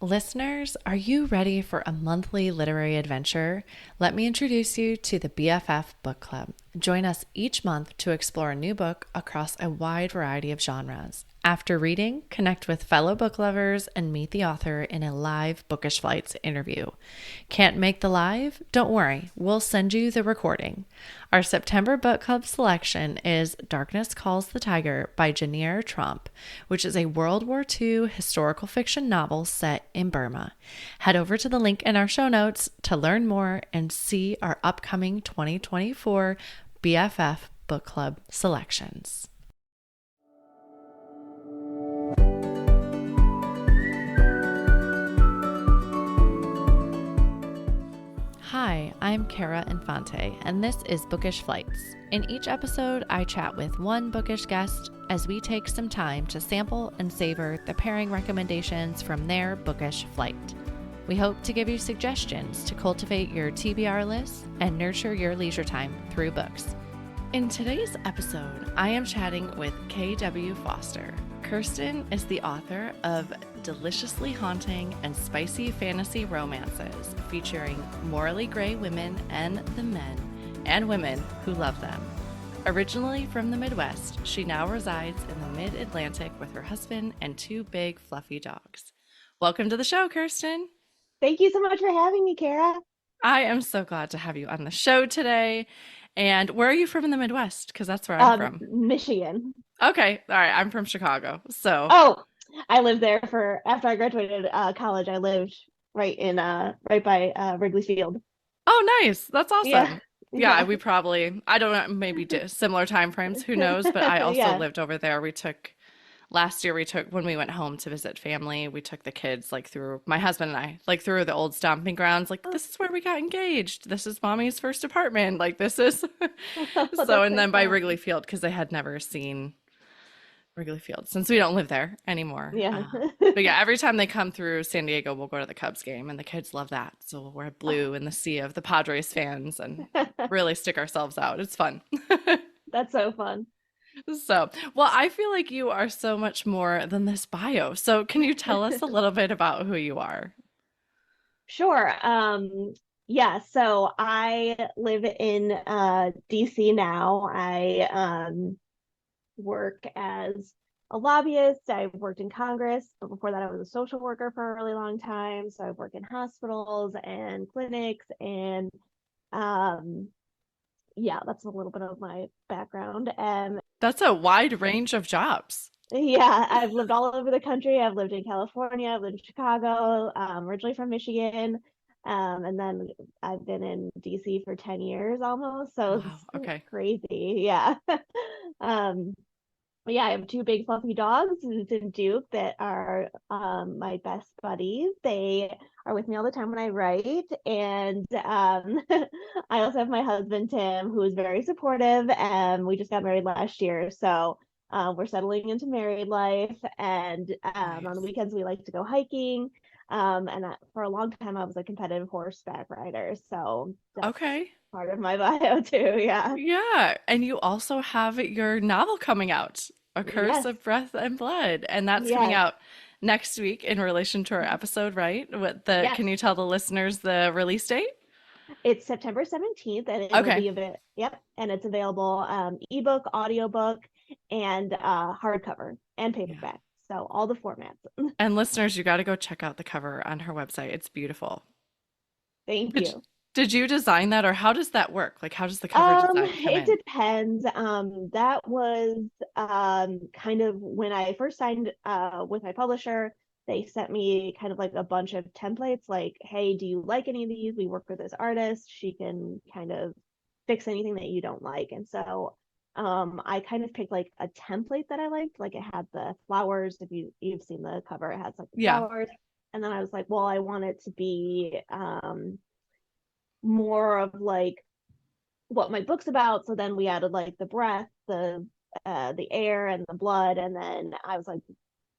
Listeners, are you ready for a monthly literary adventure? Let me introduce you to the BFF Book Club. Join us each month to explore a new book across a wide variety of genres. After reading, connect with fellow book lovers and meet the author in a live Bookish Flights interview. Can't make the live? Don't worry, we'll send you the recording. Our September book club selection is Darkness Calls the Tiger by Janier Trump, which is a World War II historical fiction novel set in Burma. Head over to the link in our show notes to learn more and see our upcoming 2024 BFF Book Club selections. Hi, I'm Kara Infante, and this is Bookish Flights. In each episode, I chat with one bookish guest as we take some time to sample and savor the pairing recommendations from their bookish flight. We hope to give you suggestions to cultivate your TBR list and nurture your leisure time through books. In today's episode, I am chatting with K.W. Foster. Kirsten is the author of deliciously haunting and spicy fantasy romances featuring morally gray women and the men and women who love them. Originally from the Midwest, she now resides in the mid-Atlantic with her husband and two big fluffy dogs. Welcome to the show, Kirsten. Thank you so much for having me, Kara. I am so glad to have you on the show today. And where are you from in the Midwest? Because that's where I'm from. Michigan. Okay. All right. I'm from Chicago. So. Oh, I lived there after I graduated college. I lived right by Wrigley Field. Oh, nice. That's awesome. Yeah. We probably, I don't know, maybe similar time frames. Who knows? But I also lived over there. Last year when we went home to visit family, we took the kids through, my husband and I, through the old stomping grounds. This is where we got engaged. This is mommy's first apartment. This is. So, and then by Wrigley Field, because they had never seen Wrigley Field since we don't live there anymore. Yeah. But yeah, every time they come through San Diego, we'll go to the Cubs game and the kids love that. So we'll wear blue in the sea of the Padres fans and really stick ourselves out. It's fun. That's so fun. So, well, I feel like you are so much more than this bio. So can you tell us a little bit about who you are? Sure. Yeah, so I live in DC now. I work as a lobbyist. I've worked in Congress, but before that I was a social worker for a really long time. So I've worked in hospitals and clinics and yeah, that's a little bit of my background. That's a wide range of jobs. Yeah, I've lived all over the country. I've lived in California, I've lived in Chicago, originally from Michigan. And then I've been in DC for 10 years almost. So Wow, okay. Crazy. Yeah. Yeah, I have two big fluffy dogs, Zeus and Duke, that are my best buddies. They are with me all the time when I write. And I also have my husband, Tim, who is very supportive. And we just got married last year. So we're settling into married life. And Nice. on the weekends, we like to go hiking. For a long time, I was a competitive horseback rider. So that's Okay. part of my bio too. Yeah. Yeah. And you also have your novel coming out, A Curse Yes. of Breath and Blood. And that's coming out next week in relation to our episode, right? Yes. Can you tell the listeners the release date? It's September 17th and it will be and it's available ebook, audiobook, and hardcover and paperback. So all the formats. And listeners, you got to go check out the cover on her website. It's beautiful. Thank you. Did you design that, or how does that work? How does the cover design come It in? depends. That was kind of when I first signed with my publisher. They sent me kind of a bunch of templates, hey, do you like any of these? We work with this artist. She can kind of fix anything that you don't like. And so I kind of picked a template that I liked. It had the flowers. If you've seen the cover, it has the flowers. And then I was well, I want it to be more of what my book's about. So then we added the breath, the air, and the blood. And then I was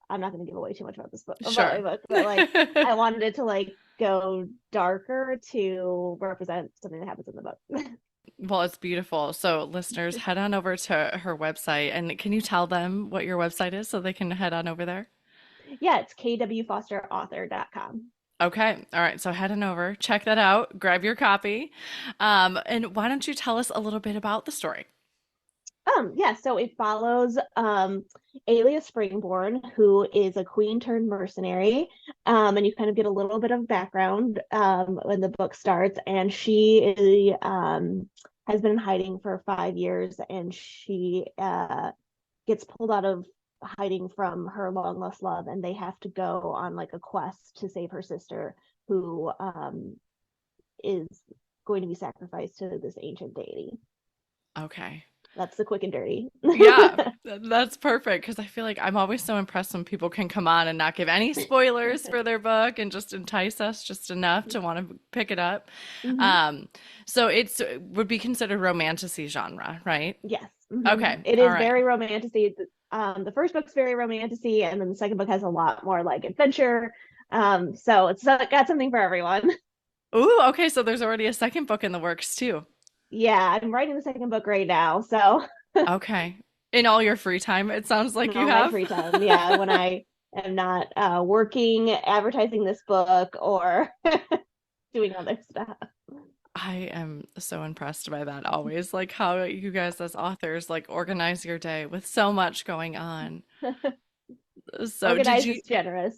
I'm not going to give away too much about this book, about my book, but I wanted it to go darker to represent something that happens in the book. Well, it's beautiful. So listeners, head on over to her website. And can you tell them what your website is so they can head on over there? Yeah, it's kwfosterauthor.com. Okay. All right. So head on over, check that out, grab your copy. And why don't you tell us a little bit about the story? Yeah, so it follows Aelia Springborn, who is a queen turned mercenary. And you kind of get a little bit of background when the book starts. And she has been in hiding for 5 years, and she gets pulled out of hiding from her long lost love, and they have to go on like a quest to save her sister, who is going to be sacrificed to this ancient deity. Okay. That's the quick and dirty. Yeah, that's perfect because I feel like I'm always so impressed when people can come on and not give any spoilers for their book and just entice us just enough to want to pick it up. Mm-hmm. Um, so it's would be considered romantasy genre, right? Yes. Mm-hmm. Okay, It all is right. very romanticy. The first book's very romanticy, and then the second book has a lot more like adventure. So it's got something for everyone. Ooh, okay, so there's already a second book in the works too. Yeah, I'm writing the second book right now, so Okay. In all your free time, it sounds in like you all my have. free time, yeah, when I am not working, advertising this book, or doing other stuff. I am so impressed by that always, like how you guys as authors like organize your day with so much going on. So did Organized you is generous.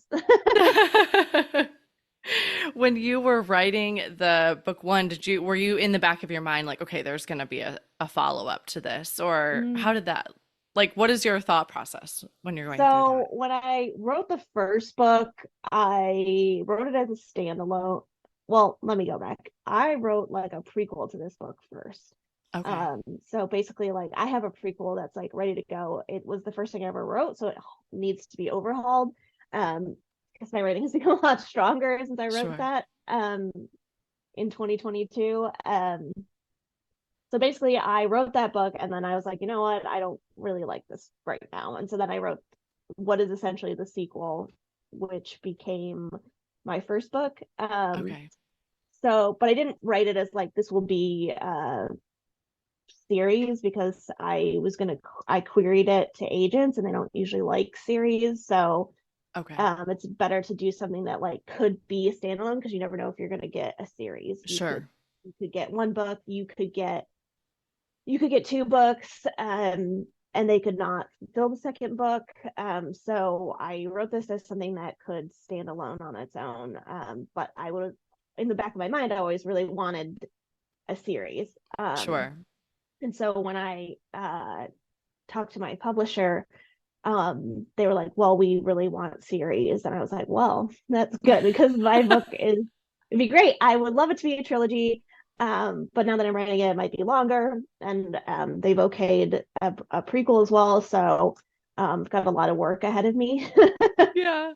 when you were writing the book one, were you in the back of your mind like, okay, there's gonna be a follow-up to this? Or how Mm. did that like what is your thought process when you're going through that? So when I wrote the first book, I wrote it as a standalone. Well, let me go back. I wrote like a prequel to this book first. Okay, So basically, like I have a prequel that's like ready to go. It was the first thing I ever wrote, so it needs to be overhauled. Because my writing has become a lot stronger since I wrote sure. that in 2022. So basically, I wrote that book, and then I was like, you know what? I don't really like this right now. And so then I wrote what is essentially the sequel, which became my first book. Okay, But I didn't write it as like this will be a series, because I queried it to agents, and they don't usually like series. So okay, it's better to do something that like could be a standalone, because you never know if you're gonna get a series. sure, You could get one book, you could get two books, and they could not fill the second book. So I wrote this as something that could stand alone on its own. But I would, in the back of my mind, I always really wanted a series. sure. And so when I talked to my publisher, they were like, well, we really want series. And I was like, well, that's good, because my book it'd be great. I would love it to be a trilogy. But now that I'm writing it, it might be longer. And they've okayed a prequel as well. So I've got a lot of work ahead of me. Yeah.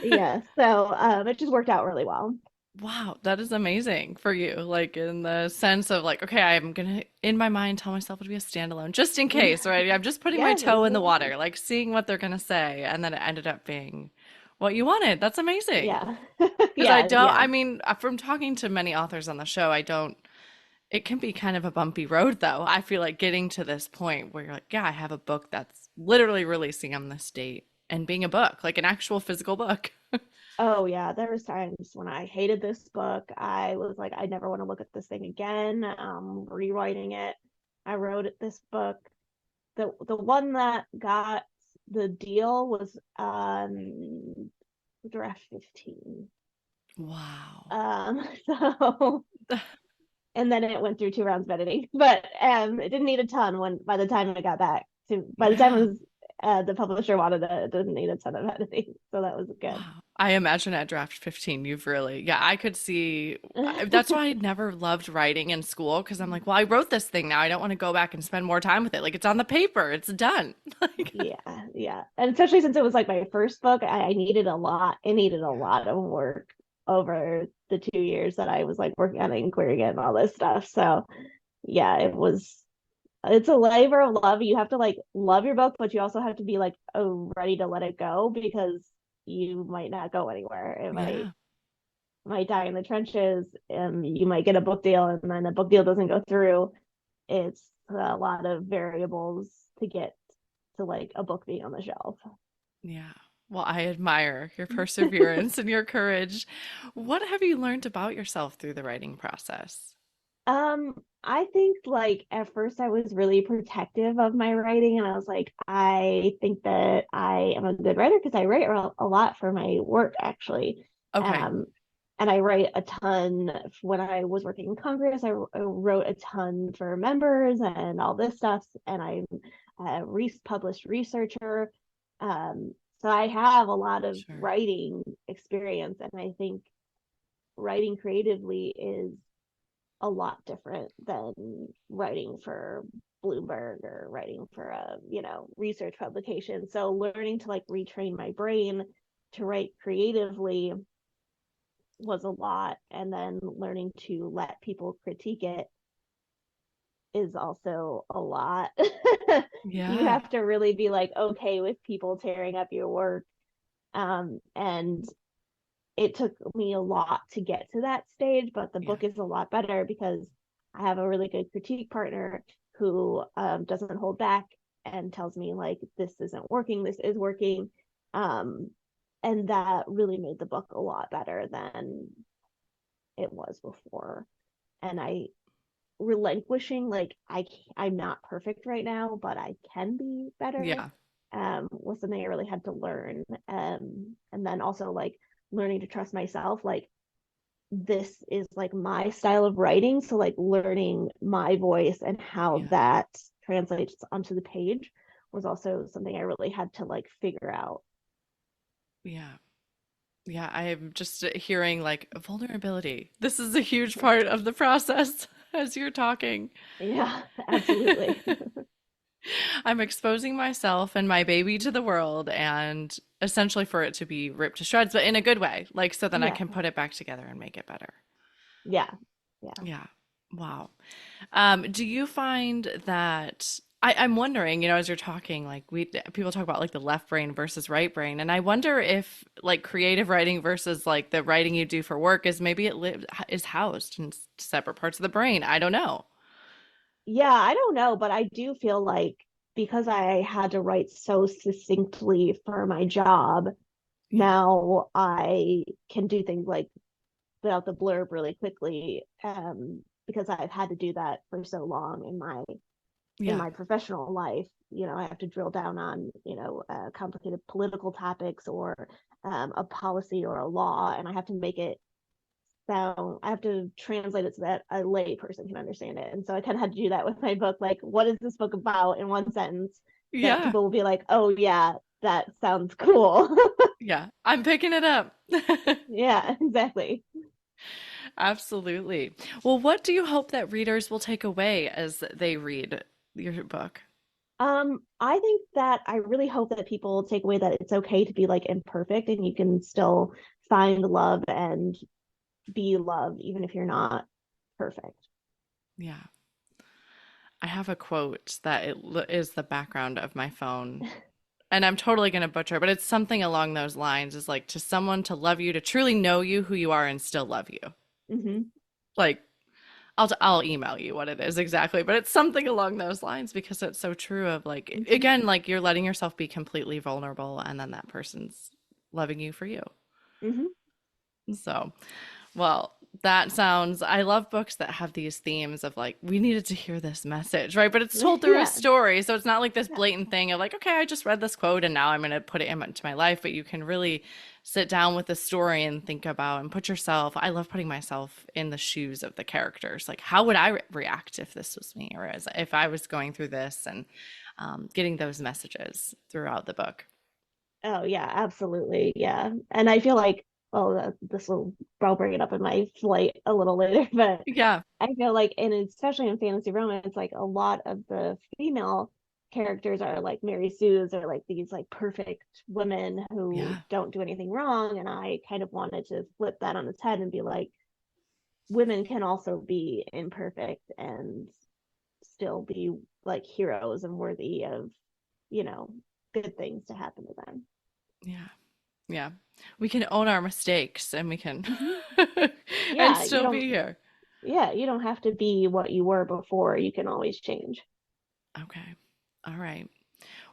Yeah. So it just worked out really well. Wow, that is amazing for you. Like in the sense of like, okay, I'm gonna in my mind tell myself to be a standalone just in case, right? I'm just putting my Yeah. toe in the water, like seeing what they're gonna say, and then it ended up being what you wanted. That's amazing. Yeah. Because I Yeah. don't, Yeah. I mean, from talking to many authors on the show, I don't, it can be kind of a bumpy road though. I feel like getting to this point where you're like, yeah, I have a book that's literally releasing on this date and being a book, like an actual physical book. Oh yeah, there was times when I hated this book. I was like, I never want to look at this thing again. Rewriting it. I wrote this book. The one that got the deal was draft 15. Wow. So and then it went through two rounds of editing. But it didn't need a ton when by the time I got back to by the time it Yeah. was the publisher wanted it didn't need a ton of editing. So that was good. Wow. I imagine at draft 15, you've really, yeah, I could see. That's why I never loved writing in school because I'm like, well, I wrote this thing now. I don't want to go back and spend more time with it. Like it's on the paper, it's done. Like, Yeah, yeah. And especially since it was like my first book, I needed a lot. It needed a lot of work over the 2 years that I was like working on it and querying it and all this stuff. So yeah, it's a labor of love. You have to like love your book, but you also have to be like ready to let it go, because you might not go anywhere. It yeah, might die in the trenches, and you might get a book deal, and then the book deal doesn't go through. It's a lot of variables to get to like a book being on the shelf. yeah. Well, I admire your perseverance and your courage. What have you learned about yourself through the writing process? I think like at first I was really protective of my writing and I was like, I think that I am a good writer because I write a lot for my work actually. Okay, Um, and I write a ton when I was working in Congress. I wrote a ton for members and all this stuff, and I'm a published researcher. So I have a lot of sure. writing experience, and I think writing creatively is a lot different than writing for Bloomberg or writing for a, research publication. So learning to like retrain my brain to write creatively was a lot. And then learning to let people critique it is also a lot. You Yeah, have to really be like okay with people tearing up your work. And it took me a lot to get to that stage, but the yeah, book is a lot better because I have a really good critique partner who doesn't hold back and tells me like this isn't working, this is working, and that really made the book a lot better than it was before. And I relinquishing like I'm not perfect right now, but I can be better. yeah, Was something I really had to learn, and then also like learning to trust myself, like this is like my style of writing. So like learning my voice and how yeah, that translates onto the page was also something I really had to like figure out. yeah. Yeah, I'm just hearing like vulnerability. This is a huge part of the process as you're talking. Yeah, absolutely. I'm exposing myself and my baby to the world and essentially for it to be ripped to shreds, but in a good way, like so then I Yeah, can put it back together and make it better. yeah, yeah. Yeah. Wow. Do you find that I'm wondering, as you're talking, like people talk about like the left brain versus right brain, and I wonder if like creative writing versus like the writing you do for work is maybe is housed in separate parts of the brain. I don't know. Yeah, I don't know, but I do feel like because I had to write so succinctly for my job, Yeah. now I can do things like put out the blurb really quickly, because I've had to do that for so long in Yeah. my professional life. I have to drill down on complicated political topics or a policy or a law, and I have to make it sound. I have to translate it so that a lay person can understand it. And so I kind of had to do that with my book. Like, what is this book about in one sentence that Yeah. people will be like, "Oh yeah, that sounds cool." Yeah. I'm picking it up. Yeah, exactly. Absolutely. Well, what do you hope that readers will take away as they read your book? I think that I really hope that people take away that it's okay to be like imperfect and you can still find love and be loved even if you're not perfect. Yeah. I have a quote that is the background of my phone. And I'm totally going to butcher, but it's something along those lines is like to someone to love you, to truly know you, who you are, and still love you. Hmm. Like, I'll email you what it is exactly, but it's something along those lines because it's so true of like, Hmm. again, like you're letting yourself be completely vulnerable and then that person's loving you for you. Hmm. So, well, that sounds, I love books that have these themes of like, we needed to hear this message, right? But it's told through a Yeah. story. So it's not like this Yeah. blatant thing of like, okay, I just read this quote and now I'm going to put it into my life. But you can really sit down with the story and think about and put yourself, I love putting myself in the shoes of the characters. Like, how would I react if this was me or if I was going through this and getting those messages throughout the book? Oh yeah, absolutely. Yeah. And I feel like, oh, this will, I'll bring it up in my flight a little later, but Yeah. I feel like, and especially in fantasy romance, like a lot of the female characters are like Mary Sue's or like these like perfect women who Yeah. don't do anything wrong. And I kind of wanted to flip that on its head and be like, women can also be imperfect and still be like heroes and worthy of, you know, good things to happen to them. Yeah. Yeah. We can own our mistakes and we can Hmm. and Yeah, still be here. you don't have to be what you were before. You can always change. Okay. All right.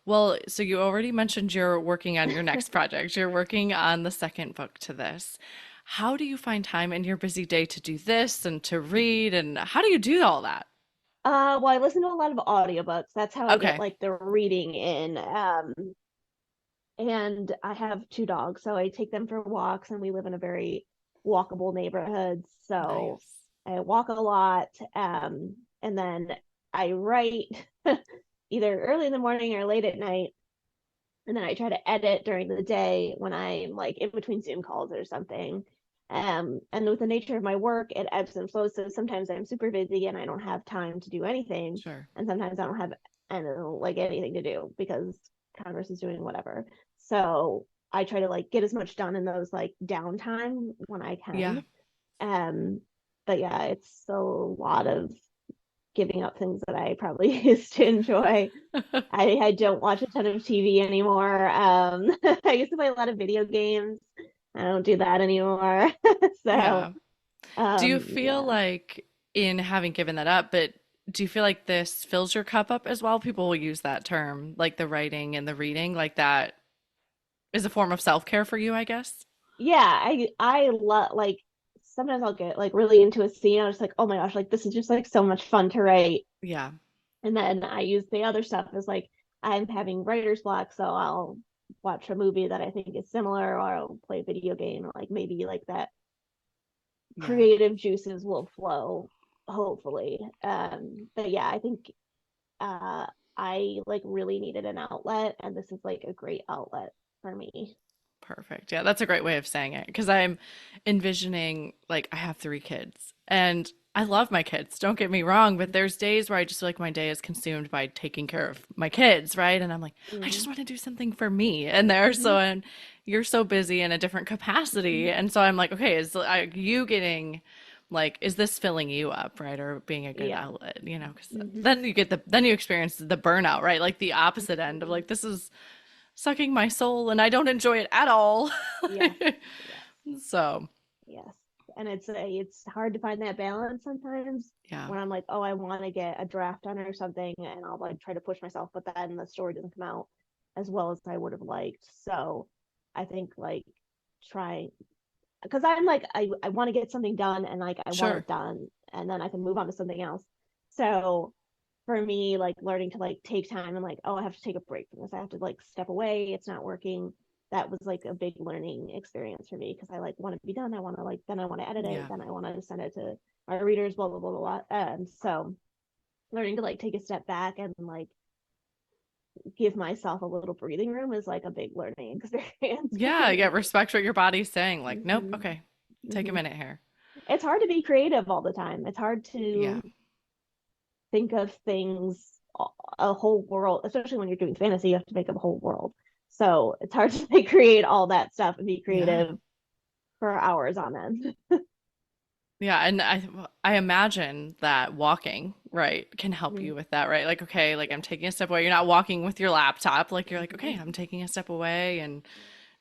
Well, so you already mentioned you're working on your next project. You're working on the second book to this. How do you find time in your busy day to do this and to read? And how do you do all that? Well, I listen to a lot of audiobooks. That's how I get Okay, like the reading in. And I have two dogs, so I take them for walks, and we live in a very walkable neighborhood. So nice. I walk a lot, and then I write either early in the morning or late at night, and then I try to edit during the day when I'm like in between Zoom calls or something. And with the nature of my work, it ebbs and flows. So sometimes I'm super busy and I don't have time to do anything, Sure. and sometimes I don't have like anything to do because Congress is doing whatever. So I try to like get as much done in those like downtime when I Yeah. can. Um, but yeah, it's a lot of giving up things that I probably used to enjoy. I don't watch a ton of TV anymore. I used to play a lot of video games. I don't do that anymore. So, Yeah. Do you feel yeah. like in having given that up, but do you feel like this fills your cup up as well? People will use that term, like the writing and the reading, like that is a form of self-care for you, I guess. Yeah, I love like sometimes I'll get like really into a scene. I'm just like, oh my gosh, like this is just like so much fun to write. Yeah. And then I use the other stuff as like I'm having writer's block, so I'll watch a movie that I think is similar, or I'll play a video game, like maybe like that Yeah. creative juices will flow, hopefully. But yeah, I think uh I like really needed an outlet, and this is like a great outlet for me. Perfect. Yeah, that's a great way of saying it because I'm envisioning like I have three kids and I love my kids, don't get me wrong, but there's days where I just feel like my day is consumed by taking care of my kids, right? And I'm like, I Mm-hmm. just want to do something for me. And they're Mm-hmm. so, and you're so busy in a different capacity. And so I'm like, okay, is you getting like, is this filling you up, right? Or being a good Yeah. outlet, because Mm-hmm. then then you experience the burnout, right? Like the opposite end of like, this is sucking my soul and I don't enjoy it at all. Yes. Yes. So, Yes. And it's hard to find that balance sometimes yeah, when I'm like, oh, I want to get a draft done or something, and I'll like try to push myself, but then the story doesn't come out as well as I would have liked. So I think like trying, because I'm like I want to get something done, and like I want sure. it done, and then I can move on to something else. So for me, like learning to like take time and like, oh, I have to take a break from this. I have to like step away. It's not working. That was like a big learning experience for me because I like want to be done. I want to like then I want to edit it. Yeah. Then I want to send it to my readers. Blah blah blah blah blah. And so learning to like take a step back and like give myself a little breathing room is like a big learning experience for Yeah, yeah, me. respect what your body's saying. Like, nope, Mm-hmm. okay, take a Mm-hmm. minute here. It's hard to be creative all the time. It's hard Yeah, to think of things, a whole world, especially when you're doing fantasy, you have to make up a whole world. So it's hard to like, create all that stuff and be yeah, creative for hours on end. yeah. And I imagine that walking, right, can help Mm-hmm. you with that, right? Like, okay, like I'm Yes. taking a step away. You're not walking with your laptop. Like, you're like, Mm-hmm. okay, I'm taking a step away and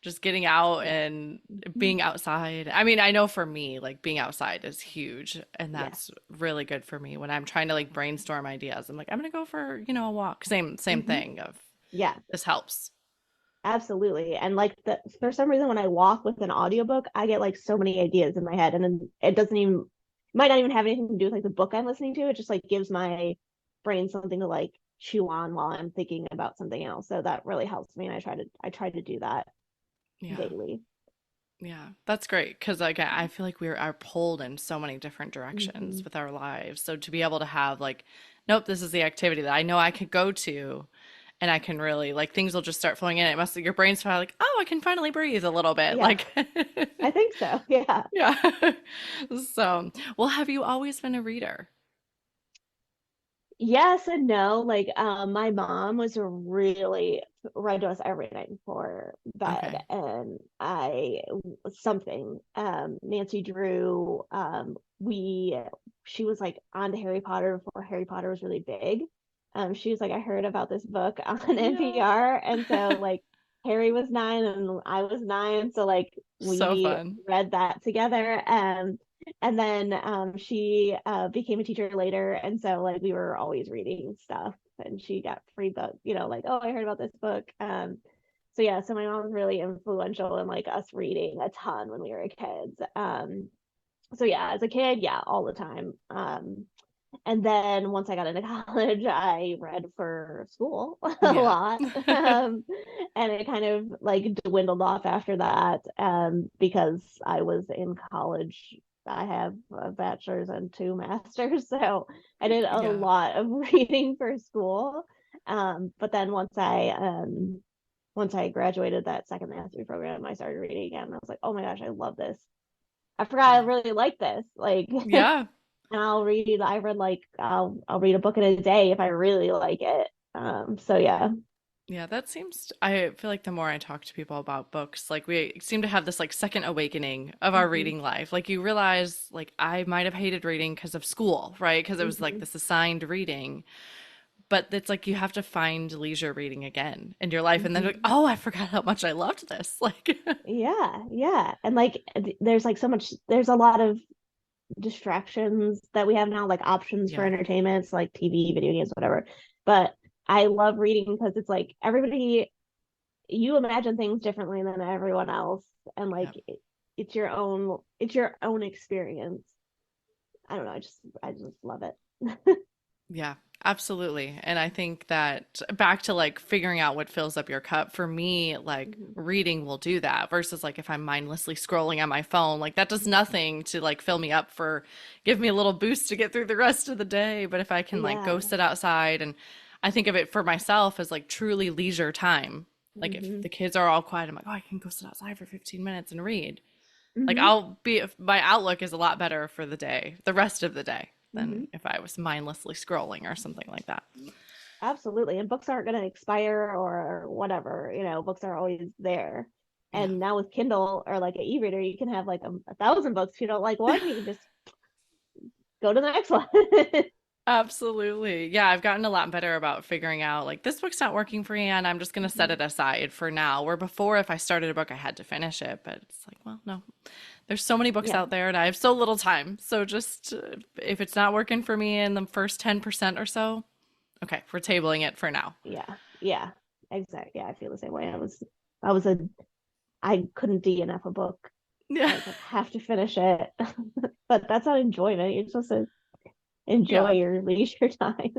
just getting out Yes. and Mm-hmm. being outside. I mean, I know for me, like being outside is huge, and Yes. that's really good for me when I'm trying to like brainstorm ideas. I'm like, I'm gonna go for, a walk. Same Mm-hmm. thing of Yeah, this helps. absolutely. And like for some reason when I walk with an audiobook, I get like so many ideas in my head, and then it doesn't even might not even have anything to do with like the book I'm listening to. It just like gives my brain something to like chew on while I'm thinking about something else. So that really helps me, and I try to do that Yeah. daily. Yeah, that's great because like I feel like we are pulled in so many different Mm-hmm. directions with our lives. So to be able to have like, nope, this is the activity that I know I could go to, and I can really like things will just start flowing in. It must your brain's probably like, oh, I can finally breathe a little bit. Yeah, Like, I think so. Yeah. yeah. So, well, have you always been a reader? Yes and no. Like, my mom was really read to us every night before bed, Okay. and I something. Nancy Drew. She was like on to Harry Potter before Harry Potter was really big. She was like, I heard about this book on Yeah. NPR, and so like Harry was 9 and I was 9, so like So we fun. read that together. And then she became a teacher later, and so like we were always reading stuff. and she got free book, like, oh, I heard about this book. So yeah, so my mom was really influential in like us reading a ton when we were kids. So yeah, as a kid, yeah, all the time. And then once I got into college, I read for school a Yeah. lot. And it kind of like dwindled off after that, because I was in college. I have a bachelor's and two masters, so I did a Yeah. lot of reading for school. But then once I graduated that second master's program, I started reading again. I was like, oh my gosh, I love this. I forgot I Yeah. really like this. Like, Yeah. and I'll read a book in a day if I really like it. So yeah. Yeah, that seems, I feel like the more I talk to people about books, like we seem to have this like second awakening of our Hmm. reading life. Like you realize, like I might have hated reading because of school, right? Because it was like Hmm. this assigned reading, but it's like you have to find leisure reading again in your life. And then like, Hmm. oh, I forgot how much I loved this. Like, Yeah, yeah. And like there's like there's a lot of distractions that we have now, like options for yeah, entertainments, like TV, video games, whatever. But I love reading because it's like everybody, you imagine things differently than everyone else, and like yeah. it's your own experience. I don't know, I just love it. Yeah, absolutely. And I think that back to like figuring out what fills up your cup, for me, like Hmm. reading will do that versus like if I'm mindlessly scrolling on my phone, like that does nothing to like fill me up for, give me a little boost to get through the rest of the day. But if I can like go Yeah. sit outside, and I think of it for myself as like truly leisure time. Like if Hmm. the kids are all quiet, I'm like, oh, I can go sit outside for 15 minutes and read. Like Hmm. I'll be, my outlook is a lot better for the day, the rest of the day, Hmm. than if I was mindlessly scrolling or something like that. Absolutely. And books aren't going to expire or whatever, books are always there. Yeah. And now with Kindle or like an e-reader, you can have like a thousand books. If you don't like one, you can just go to the next one. Absolutely. Yeah, I've gotten a lot better about figuring out like this book's not working for me and I'm just going to set Mhm. it aside for now. Where before, if I started a book, I had to finish it. But it's like, well, no, there's so many books Yeah. out there and I have so little time. So just if it's not working for me in the first 10% or so, okay, we're tabling it for now. Yeah. Yeah. Exactly. Yeah. I feel the same way. I was a, I couldn't DNF a book. Yeah. I was like, have to finish it. But that's not enjoyment. You're supposed to enjoy Yeah. your leisure time.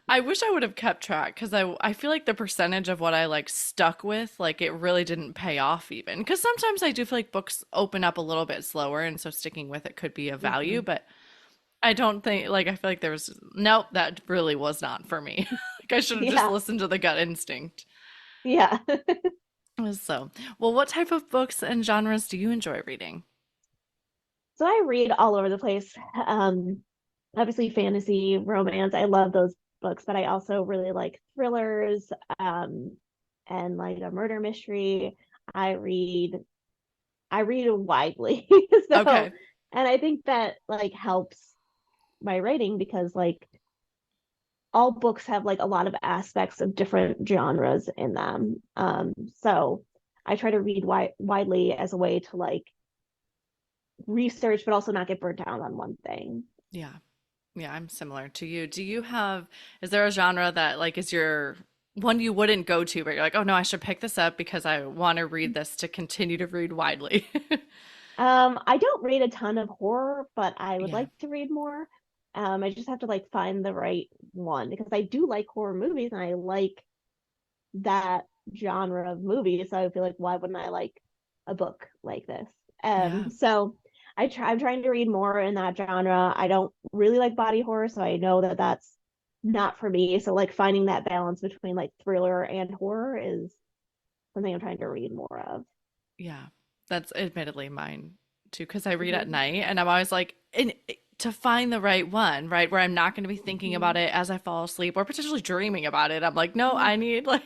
I wish I would have kept track because I feel like the percentage of what I like stuck with, like it really didn't pay off even. Because sometimes I do feel like books open up a little bit slower, and so sticking with it could be of value. Hmm. But I don't think like I feel like there was nope, that really was not for me. Like I should have just Yeah. listened to the gut instinct. Yeah. So, well, what type of books and genres do you enjoy reading? So I read all over the place. Um, Obviously fantasy, romance. I love those books, but I also really like thrillers, and like a murder mystery. I read I read widely. So, Okay. and I think that like helps my writing because like all books have like a lot of aspects of different genres in them. So I try to read widely as a way to like research, but also not get burnt out on one thing. Yeah. Yeah, I'm similar to you. Is there a genre that like is your one you wouldn't go to, but you're like, oh no, I should pick this up because I want to read this to continue to read widely? I don't read a ton of horror, but I would Yeah. like to read more. I just have to like find the right one because I do like horror movies and I like that genre of movies. So I feel like why wouldn't I like a book like this? Yeah. So I'm trying to read more in that genre. I don't really like body horror, so I know that that's not for me. So like finding that balance between like thriller and horror is something I'm trying to read more of. Yeah. That's admittedly mine too, because I read at Hmm. night and I'm always like, to find the right one, right? Where I'm not going to be thinking about Hmm. it as I fall asleep or potentially dreaming about it. I'm like, no, Yeah. I need like,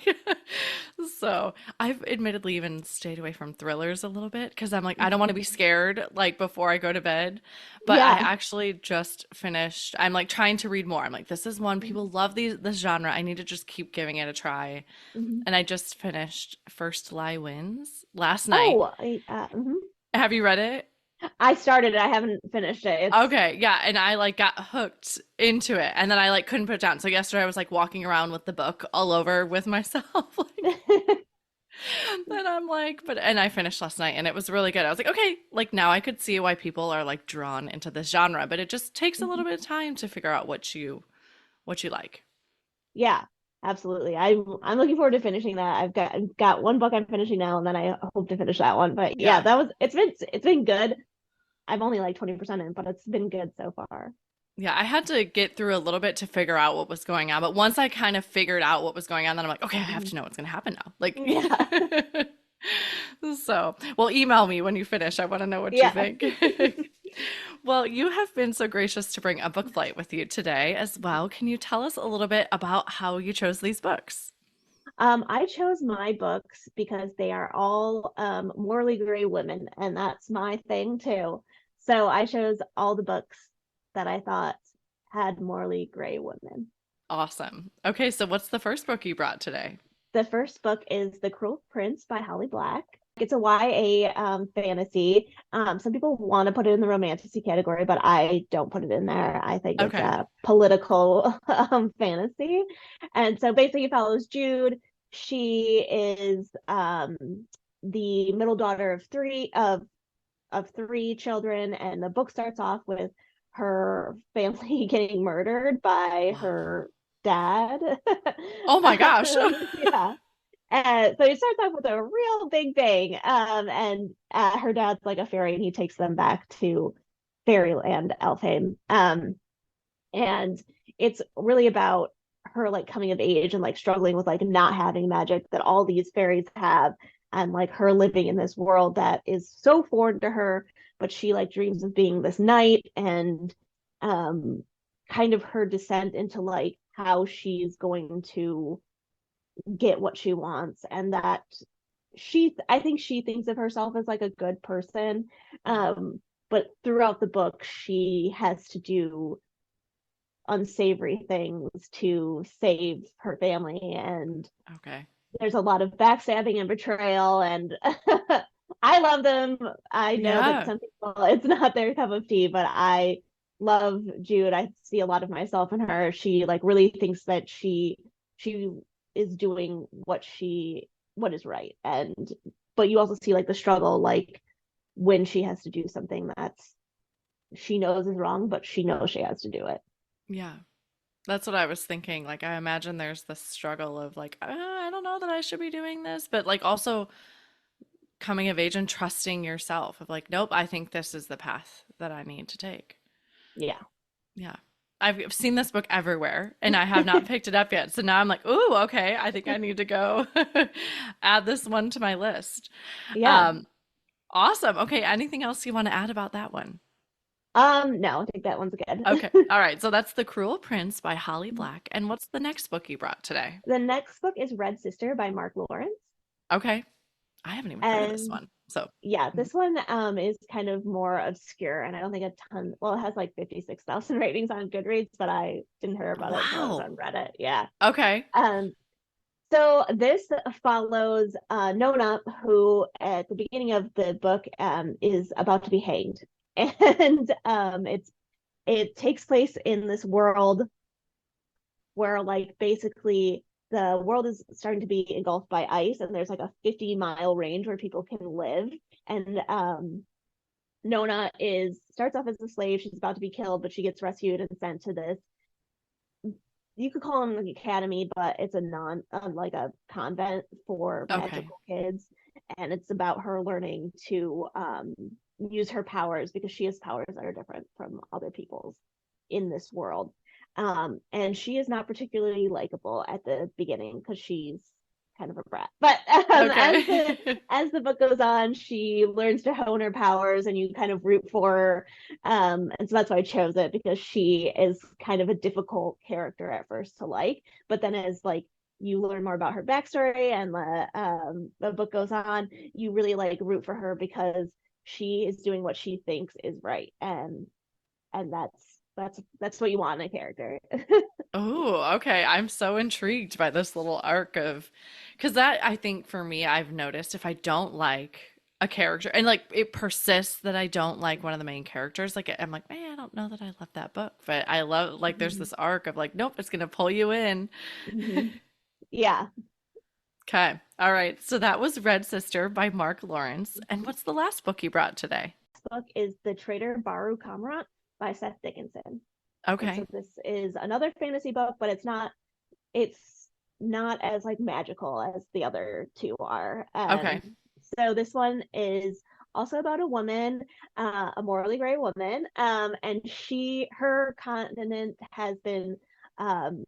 so I've admittedly even stayed away from thrillers a little bit because I'm like, I don't want to be Hmm. scared like before I go to bed. But I Yeah. actually just finished, I'm like trying to read more. I'm like, this is one people love this genre. I need to just keep giving it a try. Hmm. And I just finished First Lie Wins last night. Oh, Have you read it? I started it. I haven't finished it. It's Okay, yeah, and I like got hooked into it and then I like couldn't put it down. So yesterday I was like walking around with the book all over with myself like and I'm like, but and I finished last night and it was really good. I was like, okay, like now I could see why people are like drawn into this genre, but it just takes a little bit of time to figure out what you like. yeah, absolutely. I'm looking forward to finishing that. I've got one book I'm finishing now, and then I hope to finish that one. But yeah, Yeah. that was it's been good. I'm only like 20% in, but it's been good so far. Yeah, I had to get through a little bit to figure out what was going on, but once I kind of figured out what was going on, then I'm like, okay, I have Mhm. to know what's going to happen now. Like, Yeah. so, well, email me when you finish. I want to know what you Yeah. think. Well, you have been so gracious to bring a book flight with you today as well. Can you tell us a little bit about how you chose these books? I chose my books because they are all morally gray women, and that's my thing too. So I chose all the books that I thought had morally gray women. Awesome. Okay, so what's the first book you brought today? The first book is The Cruel Prince by Holly Black. It's a YA fantasy. Some people want to put it in the romantasy category, but I don't put it in there. I think it's Okay. a political fantasy. And so basically it follows Jude. She is the middle daughter of three children, and the book starts off with her family getting murdered by Wow. her dad. Oh my gosh. Yeah. So it starts off with a real big bang. And her dad's like a fairy, and he takes them back to fairyland, Elfheim. And it's really about her like coming of age and like struggling with like not having magic that all these fairies have, and like her living in this world that is so foreign to her, but she like dreams of being this knight, and um kind of her descent into like how she's going to get what she wants, and that I think she thinks of herself as like a good person. Yeah. But throughout the book she has to do unsavory things to save her family, and Okay. there's a lot of backstabbing and betrayal, and I love them. I know that Yeah. some people it's not their cup of tea, but I love Jude. I see a lot of myself in her. She like really thinks that she is doing what is right, and but you also see like the struggle, like when she has to do something that's she knows is wrong, but she knows she has to do it. Yeah. That's what I was thinking. Like, I imagine there's this struggle of like, I don't know that I should be doing this, but like also coming of age and trusting yourself of like, nope, I think this is the path that I need to take. Yeah. Yeah. I've seen this book everywhere and I have not picked it up yet. So now I'm like, ooh, okay, I think I need to go add this one to my list. Yeah. Um, awesome. Okay, anything else you want to add about that one? No, I think that one's Okay. good. All right. So that's The Cruel Prince by Holly Black. And what's the next book you brought today? The next book is Red Sister by Mark Lawrence. Okay. I haven't even heard of this And one. So, yeah, this one is kind of more obscure, and I don't think a ton, well, it has like 56,000 ratings on Goodreads, but I didn't hear about it until I was wow. on Reddit. Yeah. Okay. Um so this follows Nona, who at the beginning of the book is about to be hanged. And it takes place in this world where like basically the world is starting to be engulfed by ice, and there's like a 50-mile range where people can live. And Nona is starts off as a slave. She's about to be killed, but she gets rescued and sent to this, you could call them like academy, but it's a non like a convent for Okay. magical kids. And it's about her learning to use her powers, because she has powers that are different from other people's in this world. And she is not particularly likable at the beginning because she's kind of a brat. But Okay. as the book goes on, she learns to hone her powers, and you kind of root for her. And so that's why I chose it, because she is kind of a difficult character at first to like, but then as like you learn more about her backstory and the book goes on, you really like root for her because she is doing what she thinks is right, and that's what you want in a character. Oh, okay. I'm so intrigued by this little arc of, because that I think for me, I've noticed if I don't like a character and like it persists that I don't like one of the main characters, like I'm like, man, I don't know that I love that book, but I love like there's Mhm. this arc of like, nope, it's gonna pull you in. Mhm. Yeah. Okay. All right. So that was Red Sister by Mark Lawrence. And Mhm. what's the last book you brought today? This book is The Traitor Baru Kamrat by Seth Dickinson. And so Okay. this is another fantasy book, but it's not as like magical as the other two are. Okay. So this one is also about a woman, a morally gray woman, and her continent has been um,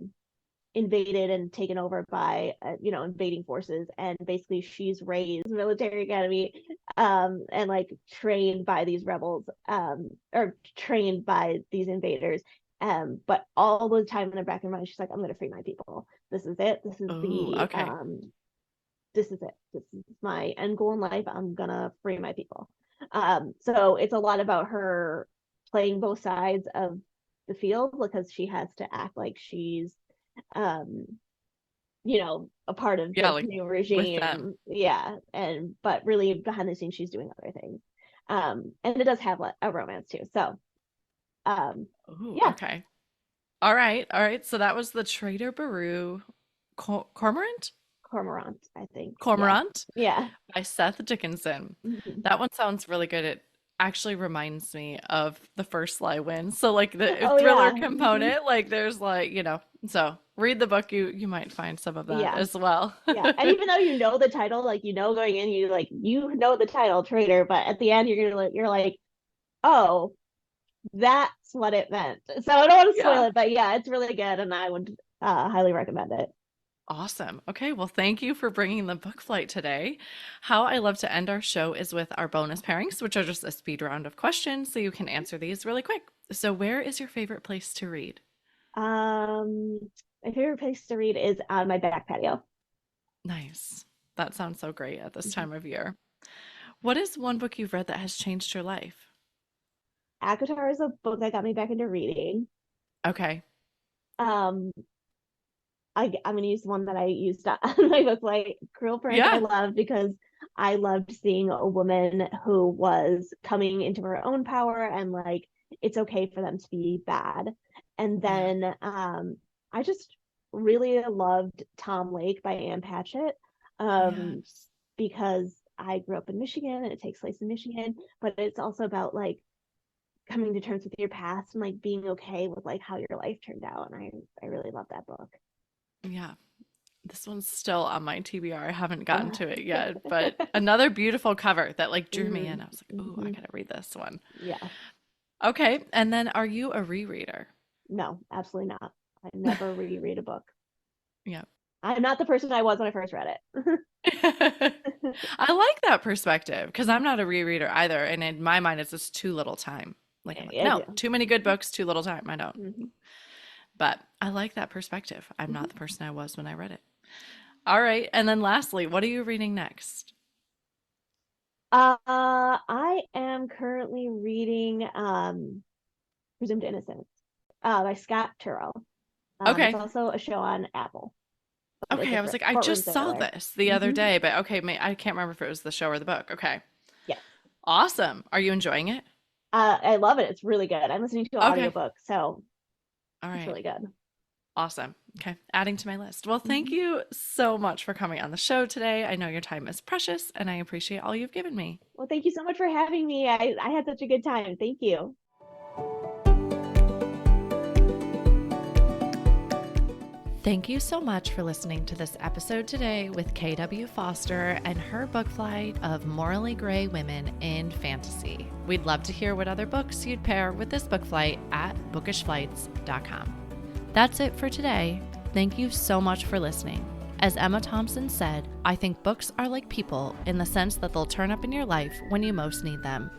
invaded and taken over by invading forces, and basically she's raised military academy, and like trained by these rebels, or trained by these invaders, but all the time in the back of her mind she's like, I'm going to free my people. This is it. Oh, okay. This is it. This is my end goal in life. I'm gonna free my people. So it's a lot about her playing both sides of the field, because she has to act like she's um a part of Yeah, this like new with them. regime. Yeah. But really behind the scenes she's doing other things. And it does have a romance too. So um Oh, yeah. okay. All right. All right. So that was the Trader Baru Cormorant? Cormorant, I think. Yeah. Cormorant Yeah. by Seth Dickinson. Mhm. That one sounds really good. It actually reminds me of The First Sly Wins. So like the Oh thriller yeah. Mhm. component, like there's like, so read the book, you might find some of that Yeah. as well. Yeah. And even though you know the title, like going in, you know the title Traitor, but at the end you're like, oh, that's what it meant. So I don't want to spoil Yeah. it, but yeah, it's really good, and I would highly recommend it. Awesome. Okay, well, thank you for bringing the book flight today. How I love to end our show is with our bonus pairings, which are just a speed round of questions so you can answer these really quick. So, where is your favorite place to read? Um, my favorite place to read is on my back patio. Nice. That sounds so great at this Mhm. time of year. What is one book you've read that has changed your life? Akatar is a book that got me back into reading. Okay. Um, I'm gonna use the one that I used on my book, like Cruel Prince. I Yeah. loved because I loved seeing a woman who was coming into her own power, and like it's okay for them to be bad. And Yeah. then I just really loved Tom Lake by Anne Patchett, um, Yes. because I grew up in Michigan and it takes place in Michigan, but it's also about like coming to terms with your past and like being okay with like how your life turned out. And I really love that book. Yeah. This one's still on my TBR. I haven't gotten Uh, to it yet, but another beautiful cover that like drew me in. mhm, I was like, "Oh, I mhm. gotta read this one." Yeah. Okay, and then are you a rereader? No, absolutely not. I never reread a book. Yeah. I'm not the person I was when I first read it. I like that perspective because I'm not a rereader either. And in my mind, it's just too little time. Like, I'm like, I no, do. too many good books, too little time. I don't. Mhm, But I like that perspective. I'm mhm. not the person I was when I read it. All right. And then lastly, what are you reading next? I am currently reading Presumed Innocence by Scott Turow. It's Okay. also a show on Apple, but it's Okay. a I was like, I courtroom just saw thriller. this the other Hmm. day, but okay. I can't remember if it was the show or the book. Okay. Yes. Awesome. Are you enjoying it? I love it. It's really good. I'm listening to an Okay. audiobook, so All it's right. really good. Awesome. Okay. Adding to my list. Well, thank Hmm. you so much for coming on the show today. I know your time is precious and I appreciate all you've given me. Well, thank you so much for having me. I had such a good time. Thank you. Thank you so much for listening to this episode today with KW Foster and her book flight of morally gray women in fantasy. We'd love to hear what other books you'd pair with this book flight at bookishflights.com. That's it for today. Thank you so much for listening. As Emma Thompson said, I think books are like people in the sense that they'll turn up in your life when you most need them.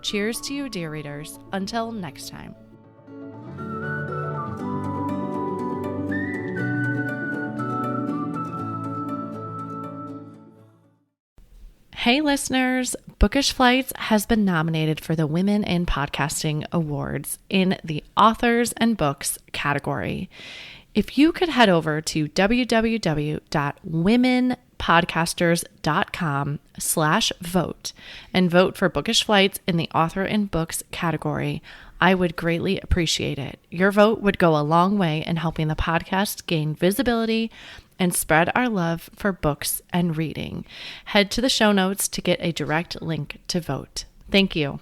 Cheers to you, dear readers. Until next time. Hey listeners, Bookish Flights has been nominated for the Women in Podcasting Awards in the Authors and Books category. If you could head over to www.womenpod, podcasters.com/vote and vote for Bookish Flights in the author and books category. I would greatly appreciate it. Your vote would go a long way in helping the podcast gain visibility and spread our love for books and reading. Head to the show notes to get a direct link to vote. Thank you.